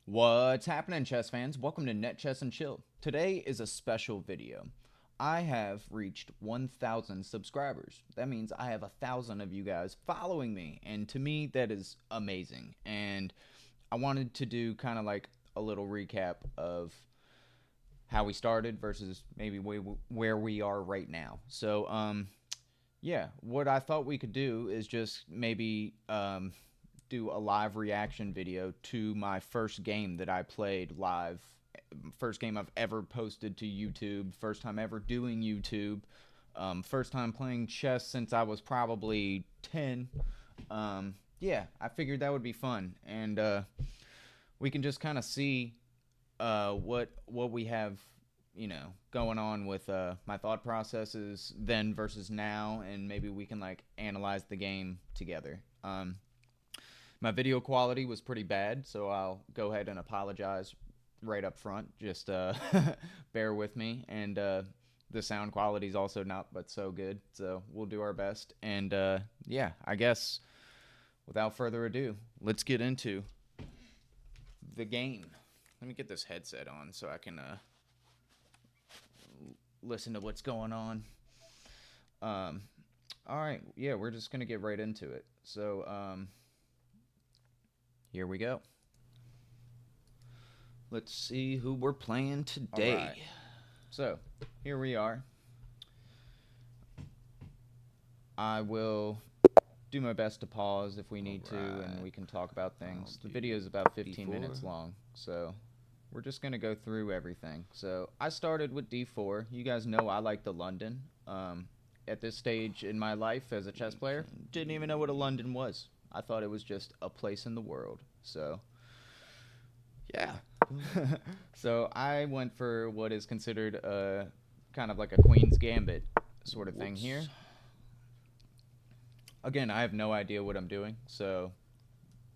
What's happening, chess fans? Welcome to Net Chess and Chill. Today is a special video. I have reached 1,000 subscribers. That means I have 1,000 of you guys following me, and to me, that is amazing. And I wanted to do kind of like a little recap of how we started versus maybe where we are right now. So, yeah, what I thought we could do is just maybe do a live reaction video to my first game that I played live. First game I've ever posted to YouTube. First time ever doing YouTube. First time playing chess since I was probably 10. Yeah, I figured that would be fun. And we can just kind of see what we have, going on with my thought processes then versus now, and maybe we can like analyze the game together. My video quality was pretty bad, so I'll go ahead and apologize right up front. Just bear with me. And the sound quality is also not but so good, so we'll do our best. And yeah, I guess without further ado, let's get into the game. Let me get this headset on so I can listen to what's going on. All right, yeah, we're just gonna get right into it. So here we go. Let's see who we're playing today. Right. So here we are. I will do my best to pause if we need to, and we can talk about things. The video is about 15 minutes long, so we're just going to go through everything. So I started with d4. You guys know I like the London. At this stage in my life as a chess player, didn't even know what a London was. I thought it was just a place in the world. So, yeah. So I went for what is considered a kind of like a Queen's Gambit sort of thing here. Again, I have no idea what I'm doing, so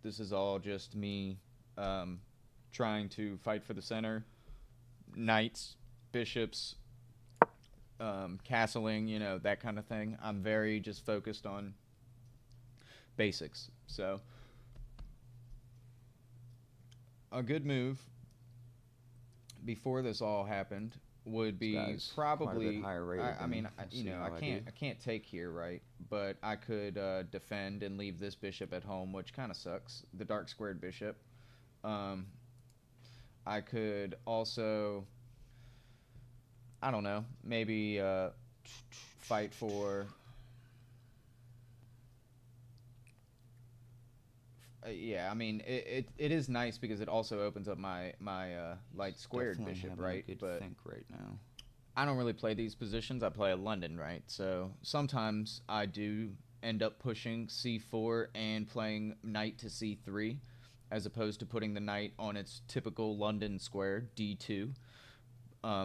this is all just me trying to fight for the center. Knights, bishops, castling, that kind of thing. I'm very just focused on basics. So a good move before this all happened would be probably I can't take here, right? But I could defend and leave this bishop at home, which kind of sucks. The dark squared bishop. I could also, I don't know, maybe fight for yeah, I mean, it is nice because it also opens up my light squared bishop, right? But think right now. I don't really play these positions. I play a London, right? So sometimes I do end up pushing c4 and playing knight to c3, as opposed to putting the knight on its typical London square, d2.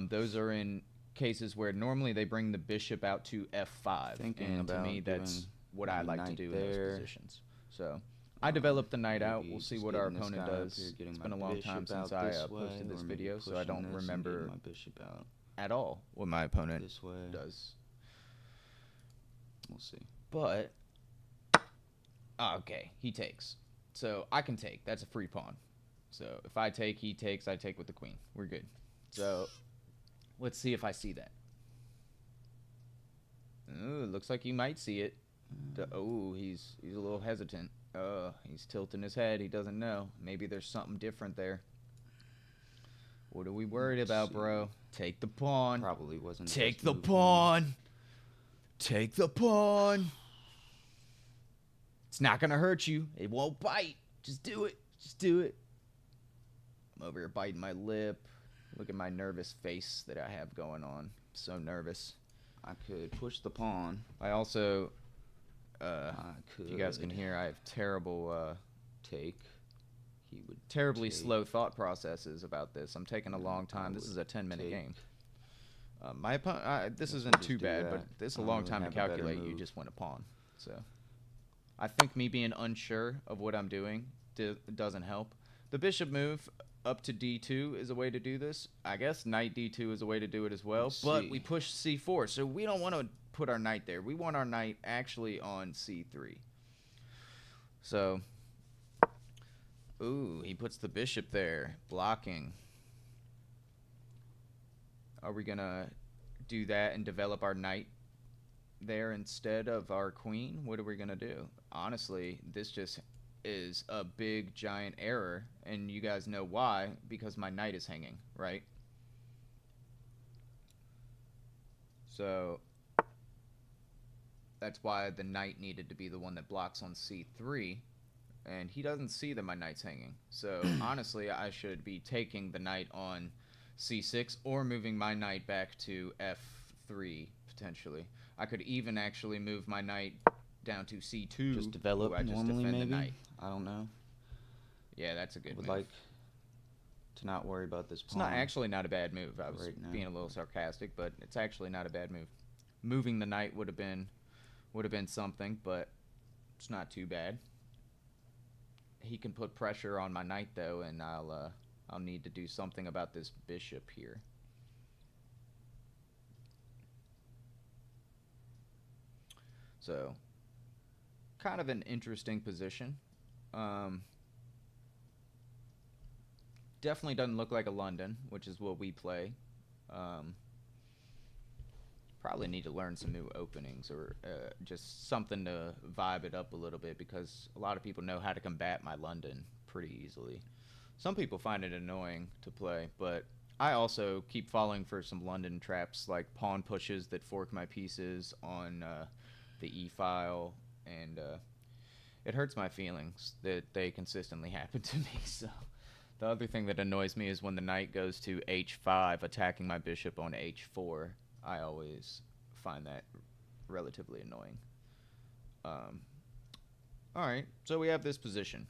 Those are in cases where normally they bring the bishop out to f5, and to me that's what I like to do in those positions. So I developed the knight out. We'll see what our opponent does. It's been a long time since I posted this video, so I don't remember at all what my opponent does. We'll see. But, okay, he takes. So I can take. That's a free pawn. So if I take, he takes, I take with the queen. We're good. So let's see if I see that. Ooh, looks like he might see it. Oh, he's a little hesitant. He's tilting his head. He doesn't know. Maybe there's something different there. What are we worried about, bro? Take the pawn. Probably wasn't. Take the pawn. Take the pawn. It's not gonna hurt you. It won't bite. Just do it. Just do it. I'm over here biting my lip. Look at my nervous face that I have going on. I'm so nervous. I could push the pawn. I also... if you guys can hear, I have terrible take. He would terribly slow thought processes about this. I'm taking a long time. This is a 10-minute game. My opponent. This isn't too bad, but this is a long time to calculate. You just win a pawn. So I think me being unsure of what I'm doing doesn't help. The bishop move up to d2 is a way to do this. I guess knight d2 is a way to do it as well. But we push c4, so we don't want to put our knight there. We want our knight actually on c3. So Ooh, he puts the bishop there, blocking. Are we gonna do that and develop our knight there instead of our queen? What are we gonna do? Honestly, this just is a big giant error, and you guys know why, because my knight is hanging, right? So that's why the knight needed to be the one that blocks on c3, and he doesn't see that my knight's hanging. So honestly, I should be taking the knight on c6 or moving my knight back to f3 potentially. I could even actually move my knight down to c2. Just develop I just normally, defend maybe. the knight. I don't know. Yeah, that's a good I would move. like to not worry about this It's pawn. not a bad move. I was right now. being a little sarcastic, but it's actually not a bad move. Moving the knight would have been something, but it's not too bad. He can put pressure on my knight though, and I'll need to do something about this bishop here. So, kind of an interesting position. Definitely doesn't look like a London, which is what we play. Probably need to learn some new openings or just something to vibe it up a little bit, because a lot of people know how to combat my London pretty easily. Some people find it annoying to play, but I also keep falling for some London traps like pawn pushes that fork my pieces on the e-file, and it hurts my feelings that they consistently happen to me. So the other thing that annoys me is when the knight goes to h5 attacking my bishop on h4. I always find that relatively annoying. Alright, so we have this position.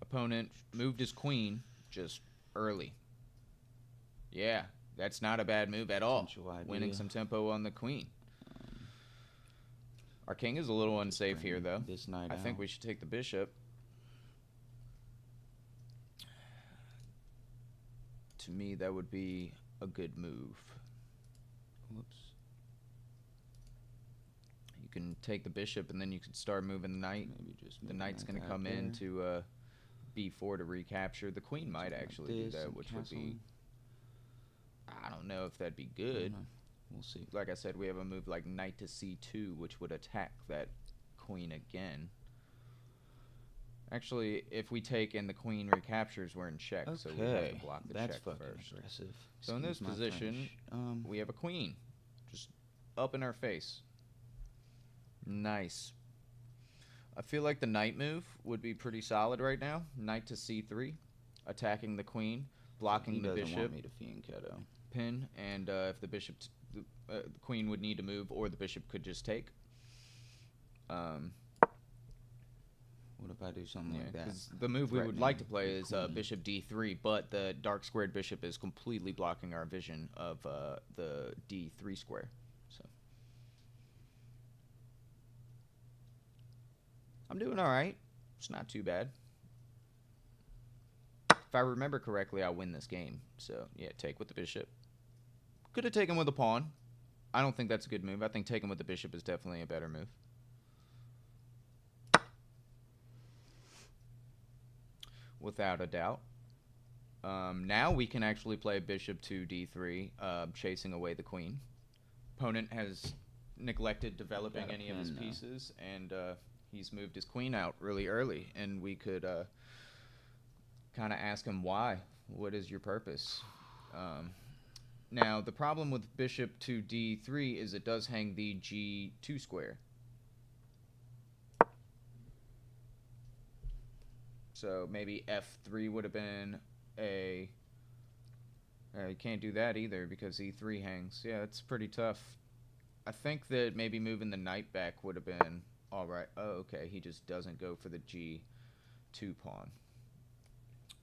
Opponent moved his queen just early. Yeah, that's not a bad move at all. Winning some tempo on the queen. Our king is a little unsafe here, though. This knight I think we should take the bishop. To me, that would be a good move. Whoops. You can take the bishop, and then you can start moving the knight. Maybe just the knight's going to come in to b4 to recapture. The queen might actually do that, which would be... I don't know if that'd be good. We'll see. Like I said, we have a move like knight to c2, which would attack that queen again. Actually, if we take and the queen recaptures, we're in check, so we have to block the check first. Aggressive. So in this position, we have a queen, just up in our face. Nice. I feel like the knight move would be pretty solid right now. Knight to c3, attacking the queen, blocking the bishop. Want me to fianchetto. Pin, and if the bishop, the queen would need to move, or the bishop could just take. What if I do something like that? The move we would like to play is bishop d3, but the dark squared bishop is completely blocking our vision of the d3 square. So I'm doing all right. It's not too bad. If I remember correctly, I'll win this game. So yeah, take with the bishop. Could have taken with a pawn. I don't think that's a good move. I think taking with the bishop is definitely a better move. Without a doubt. Now we can actually play bishop to d3, chasing away the queen. Opponent has neglected developing any of his pieces, and he's moved his queen out really early, and we could kind of ask him why. What is your purpose? Now, the problem with bishop to d3 is it does hang the g2 square. So maybe f3 would have been a... you can't do that either because e3 hangs. Yeah, it's pretty tough. I think that maybe moving the knight back would have been alright. Oh, okay. He just doesn't go for the g2 pawn.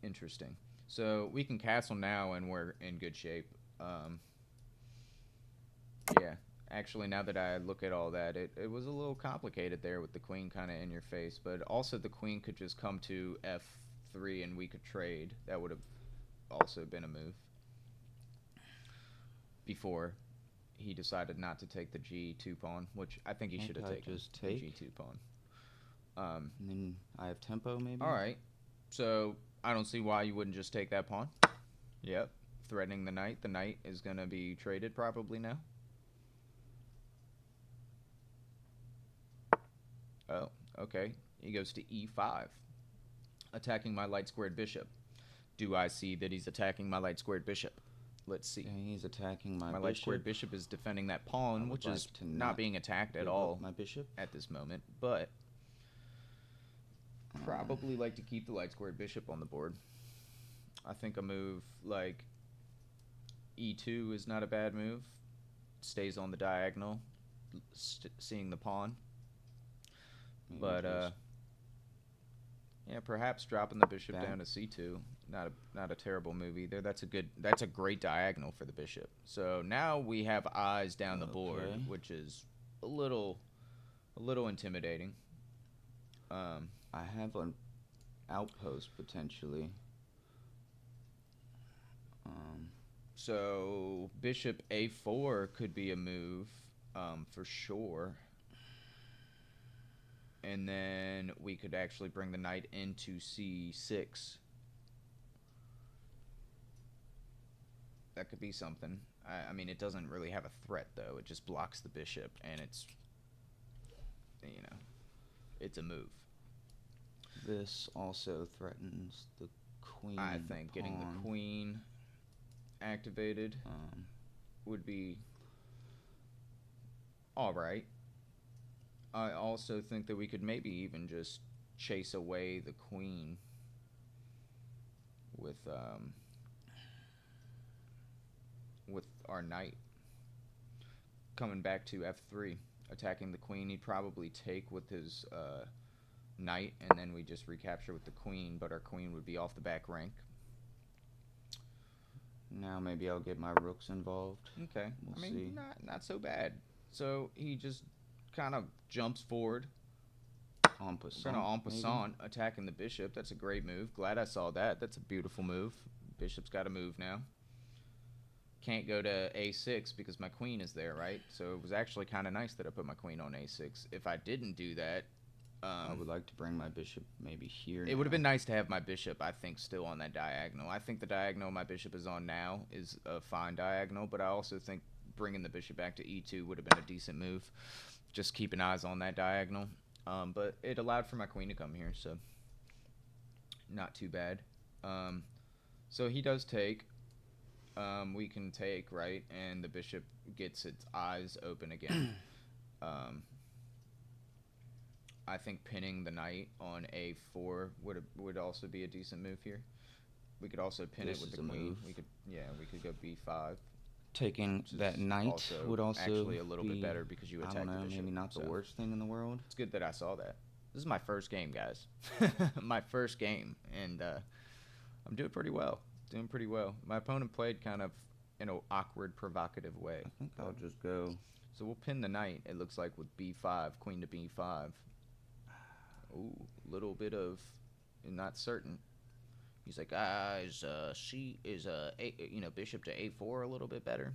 Interesting. So we can castle now and we're in good shape. Yeah. Actually, now that I look at all that, it was a little complicated there with the queen kind of in your face. But also the queen could just come to f3 and we could trade. That would have also been a move. Before he decided not to take the g2 pawn, which I think he should have taken the g2 pawn. And then I have tempo, maybe? All right. So I don't see why you wouldn't just take that pawn. Yep. Threatening the knight. The knight is going to be traded probably now. Oh, okay. He goes to e5, attacking my light squared bishop. Do I see that he's attacking my light squared bishop? Let's see. Yeah, he's attacking my bishop. My light squared bishop is defending that pawn, which is not being attacked at all my bishop at this moment, but probably like to keep the light squared bishop on the board. I think a move like e2 is not a bad move. Stays on the diagonal, seeing the pawn. Maybe but yeah, perhaps dropping the bishop down to c2. Not a terrible move either. That's a great diagonal for the bishop. So now we have eyes down the board, which is a little intimidating. I have an outpost potentially. So bishop a4 could be a move for sure. And then we could actually bring the knight into c6. That could be something. I mean, it doesn't really have a threat, though. It just blocks the bishop, and it's, you know, it's a move. This also threatens the queen. I think getting the queen activated would be all right. I also think that we could maybe even just chase away the queen with our knight. Coming back to f3, attacking the queen, he'd probably take with his knight, and then we just recapture with the queen, but our queen would be off the back rank. Now maybe I'll get my rooks involved. Okay. I mean, not so bad. So he just kind of jumps forward. En passant. Kind of en passant, attacking the bishop. That's a great move. Glad I saw that. That's a beautiful move. Bishop's got to move now. Can't go to a6 because my queen is there, right? So it was actually kind of nice that I put my queen on a6. If I didn't do that, I would like to bring my bishop maybe here. It would have been nice to have my bishop, I think, still on that diagonal. I think the diagonal my bishop is on now is a fine diagonal, but I also think bringing the bishop back to e2 would have been a decent move. Just keeping eyes on that diagonal. But it allowed for my queen to come here, so not too bad. So he does take. We can take, right? And the bishop gets its eyes open again. I think pinning the knight on a4 would also be a decent move here. We could also pin it with the queen. We could go b5. Taking that knight would also actually a little bit better because you attack the bishop. Maybe not the worst thing in the world. It's good that I saw that. This is my first game, guys. My first game, and I'm doing pretty well. My opponent played kind of in an awkward, provocative way. I think I'll just go. So we'll pin the knight, it looks like, with b5, queen to b5. Ooh, little bit of not certain. He's like, is bishop to a4 a little bit better?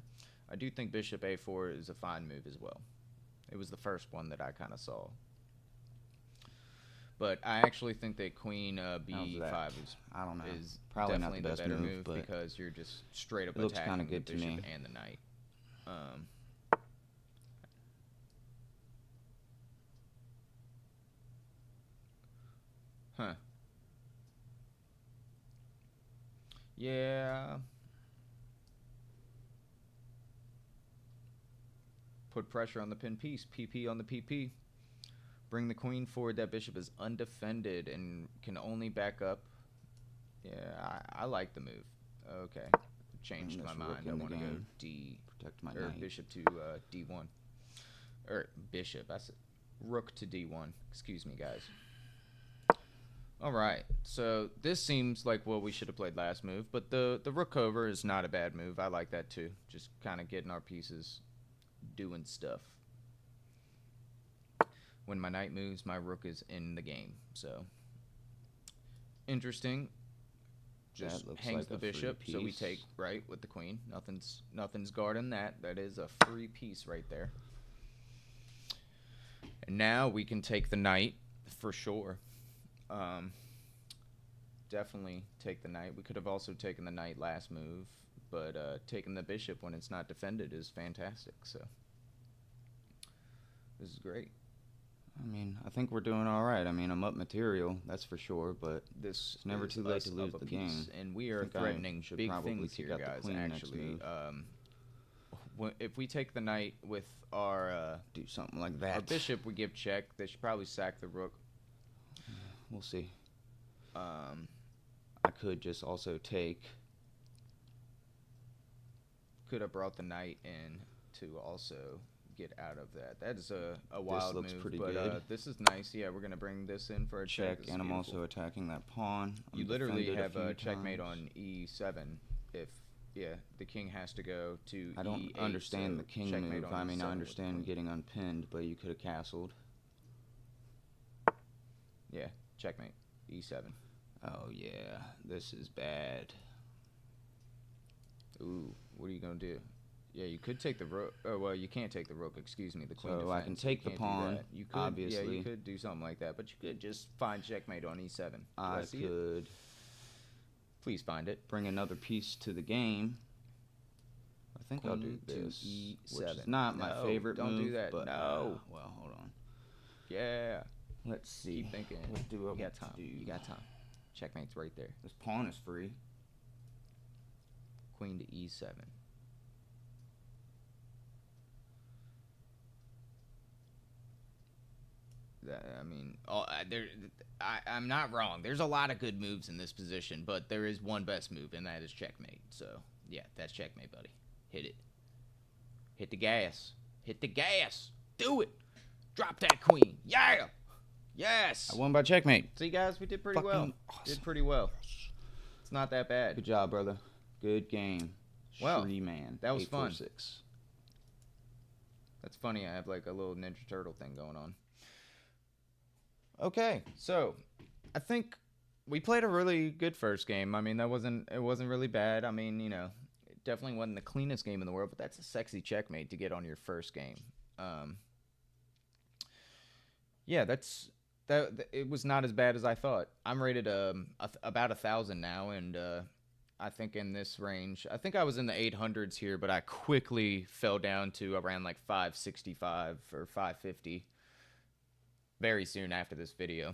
I do think bishop a4 is a fine move as well. It was the first one that I kind of saw. But I actually think that queen b5 is probably definitely not the best better move, but because you're just straight up looks attacking good the bishop to me. and the knight. Huh. Yeah. Put pressure on the pin piece. PP on the PP. Bring the queen forward. That bishop is undefended and can only back up. Yeah, I like the move. Okay. Changed my mind. I want to go protect my knight. Bishop to d1. Or bishop. I said rook to d1. Excuse me, guys. All right, so this seems like what we should have played last move, but the rook over is not a bad move. I like that too. Just kind of getting our pieces doing stuff. When my knight moves, my rook is in the game. So interesting. Just hangs the bishop, so we take right with the queen. Nothing's guarding that. That is a free piece right there. And now we can take the knight for sure. Um, Definitely take the knight. We could have also taken the knight last move, but taking the bishop when it's not defended is fantastic. So this is great. I mean, I think we're doing all right. I mean, I'm up material, that's for sure, but This it's never is too late us to lose up a the piece, game. and we are think I threatening should big probably things kick here, out the guys. queen next Actually, move. If we take the knight with our Do something like our that. bishop, we give check. They should probably sack the rook. We'll see. Um, I could just also take. could have brought the knight in to also get out of that. That is a wild looks move, pretty but good. This is nice. Yeah, we're gonna bring this in for a check, And I'm also attacking that pawn. You literally defended have few a checkmate times. on e7 if the king has to go to I don't e8, understand so the king checkmate move. on I mean, e7 I with the understand queen. getting unpinned, but you could have castled. Yeah, checkmate e7. Oh yeah, this is bad. Ooh, what are you gonna do? Yeah, you could take the rook. Oh well, you can't take the rook. Excuse me, the queen. So I defends, can so you take the can't do pawn, that. You could, yeah, obviously. you could do something like that, but you could just find checkmate on e7. I see it? could Please find it. bring another piece to the game. I think I'll do Queen to this, e7. which is not my No, favorite don't move. do that. But, No. well, hold on. Yeah. Let's see. Keep thinking. What do I You want got to time. do? You got time. Checkmate's right there. This pawn is free. Queen to e7. I mean, I'm not wrong. There's a lot of good moves in this position, but there is one best move, and that is checkmate. So, yeah, that's checkmate, buddy. Hit it. Hit the gas. Hit the gas. Do it. Drop that queen. Yeah. Yes. I won by checkmate. See, guys, we did pretty well. Fucking awesome. Did pretty well. It's not that bad. Good job, brother. Good game. Well, Shri man. that was fun. 846. That's funny. I have like a little Ninja Turtle thing going on. Okay, so I think we played a really good first game. I mean, it wasn't really bad. I mean, you know, it definitely wasn't the cleanest game in the world, but that's a sexy checkmate to get on your first game. Yeah, it was not as bad as I thought. I'm rated about 1,000 now, and I think in this range, I think I was in the 800s here, but I quickly fell down to around like 565 or 550 very soon after this video.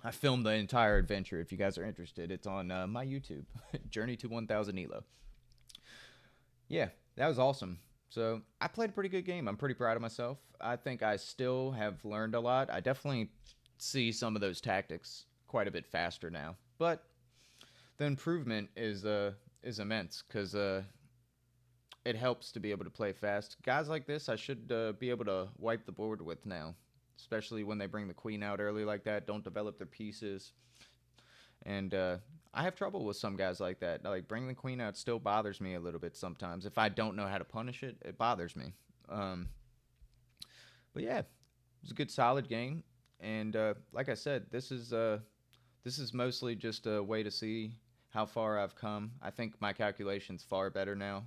I filmed the entire adventure. If you guys are interested, it's on my YouTube, Journey to 1000 Elo. Yeah, that was awesome. So I played a pretty good game. I'm pretty proud of myself. I think I still have learned a lot. I definitely see some of those tactics quite a bit faster now, but the improvement is immense because it helps to be able to play fast. Guys like this, I should be able to wipe the board with now, especially when they bring the queen out early like that, don't develop their pieces. And I have trouble with some guys like that. Like, bringing the queen out still bothers me a little bit sometimes. If I don't know how to punish it, it bothers me. But yeah, it was a good, solid game. And like I said, this is mostly just a way to see how far I've come. I think my calculation's far better now,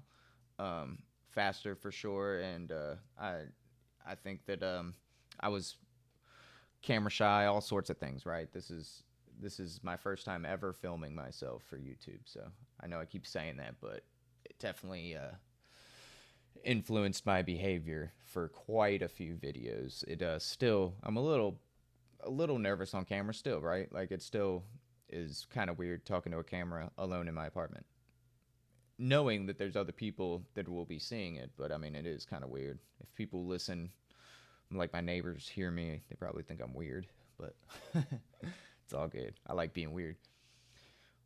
faster for sure. And I think that I was camera shy, all sorts of things, right? This is my first time ever filming myself for YouTube, so I know I keep saying that, but it definitely influenced my behavior for quite a few videos. It still, I'm a little nervous on camera still, right? Like, it still is kind of weird talking to a camera alone in my apartment, knowing that there's other people that will be seeing it. But I mean, it is kind of weird. If people listen, like my neighbors hear me, they probably think I'm weird, but it's all good. I like being weird.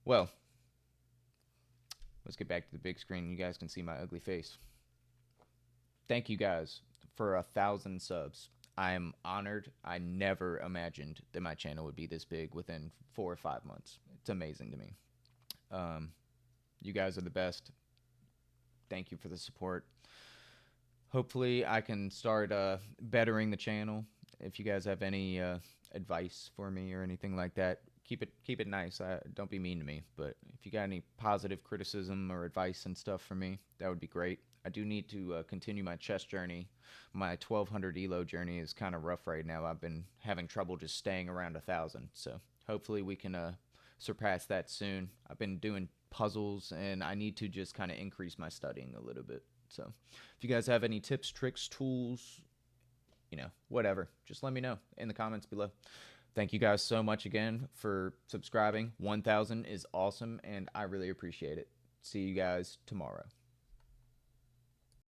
Well, let's get back to the big screen. You guys can see my ugly face. Thank you guys for 1,000 subs. I am honored. I never imagined that my channel would be this big within 4 or 5 months. It's amazing to me. You guys are the best. Thank you for the support. Hopefully I can start bettering the channel. If you guys have any advice for me or anything like that, keep it nice. Don't be mean to me. But if you got any positive criticism or advice and stuff for me, that would be great. I do need to continue my chess journey. My 1200 elo journey is kind of rough right now. I've been having trouble just staying around 1,000. So hopefully we can surpass that soon. I've been doing puzzles and I need to just kind of increase my studying a little bit. So if you guys have any tips, tricks, tools, whatever, just let me know in the comments below. Thank you guys so much again for subscribing. 1,000 is awesome and I really appreciate it. See you guys tomorrow.